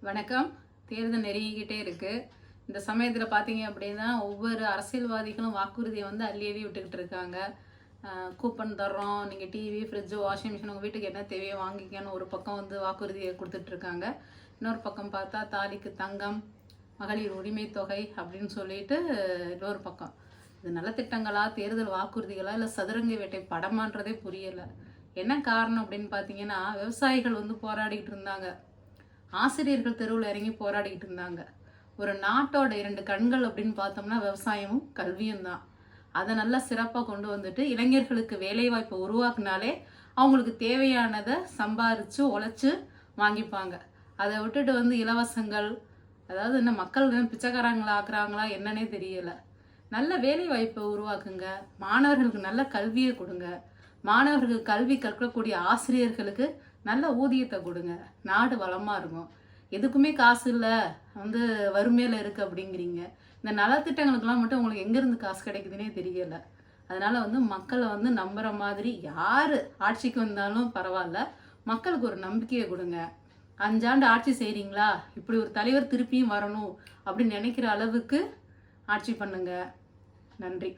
வணக்கம். தேர்தல் நெருங்கிக்கிட்டே இருக்கு. இந்த சமயத்தில் பார்த்தீங்க அப்படின்னா ஒவ்வொரு அரசியல்வாதிகளும் வாக்குறுதியை அள்ளி எழுதி விட்டுக்கிட்டு இருக்காங்க. கூப்பன் தர்றோம், நீங்கள் டிவி, ஃப்ரிட்ஜு, வாஷிங் மிஷின் உங்கள் வீட்டுக்கு என்ன தேவையோ வாங்கிக்கன்னு ஒரு பக்கம் வாக்குறுதியை கொடுத்துட்ருக்காங்க. இன்னொரு பக்கம் பார்த்தா தாலிக்கு தங்கம், மகளிர் உரிமை தொகை அப்படின்னு சொல்லிட்டு இன்னொரு பக்கம். இது நல்ல திட்டங்களா, தேர்தல் வாக்குறுதிகளா, இல்லை சதுரங்க வேட்டை படமான்றதே புரியலை. என்ன காரணம் அப்படின்னு பார்த்தீங்கன்னா, விவசாயிகள் போராடிக்கிட்டு இருந்தாங்க, ஆசிரியர்கள் தெருவில் இறங்கி போராடிக்கிட்டு இருந்தாங்க. ஒரு நாட்டோட 2 கண்கள் அப்படின்னு பார்த்தோம்னா விவசாயமும் கல்வியும் தான். அதை நல்லா சிறப்பாக கொண்டு வந்துட்டு இளைஞர்களுக்கு வேலைவாய்ப்பை உருவாக்குனாலே அவங்களுக்கு தேவையானதை சம்பாரித்து உழைச்சி வாங்கிப்பாங்க. அதை விட்டுட்டு இலவசங்கள், அதாவது என்ன மக்கள் பிச்சைக்காரங்களா ஆக்குறாங்களா என்னன்னே தெரியலை. நல்ல வேலை வாய்ப்பை உருவாக்குங்க, மாணவர்களுக்கு நல்ல கல்வியை கொடுங்க, மாணவர்களுக்கு கல்வி கற்கக்கூடிய ஆசிரியர்களுக்கு நல்ல ஊதியத்தை கொடுங்க, நாடு வளமாக இருக்கும். எதுக்குமே காசு இல்லை, வறுமையில் இருக்குது அப்படிங்கிறீங்க. இந்த நலத்திட்டங்களுக்கெல்லாம் மட்டும் உங்களுக்கு எங்கேருந்து காசு கிடைக்குதுன்னே தெரியலை. அதனால் மக்களை நம்புகிற மாதிரி யார் ஆட்சிக்கு வந்தாலும் பரவாயில்ல, மக்களுக்கு ஒரு நம்பிக்கையை கொடுங்க. 5 ஆண்டு ஆட்சி செய்கிறீங்களா, இப்படி ஒரு தலைவர் திருப்பியும் வரணும் அப்படின்னு நினைக்கிற அளவுக்கு ஆட்சி பண்ணுங்க. நன்றி.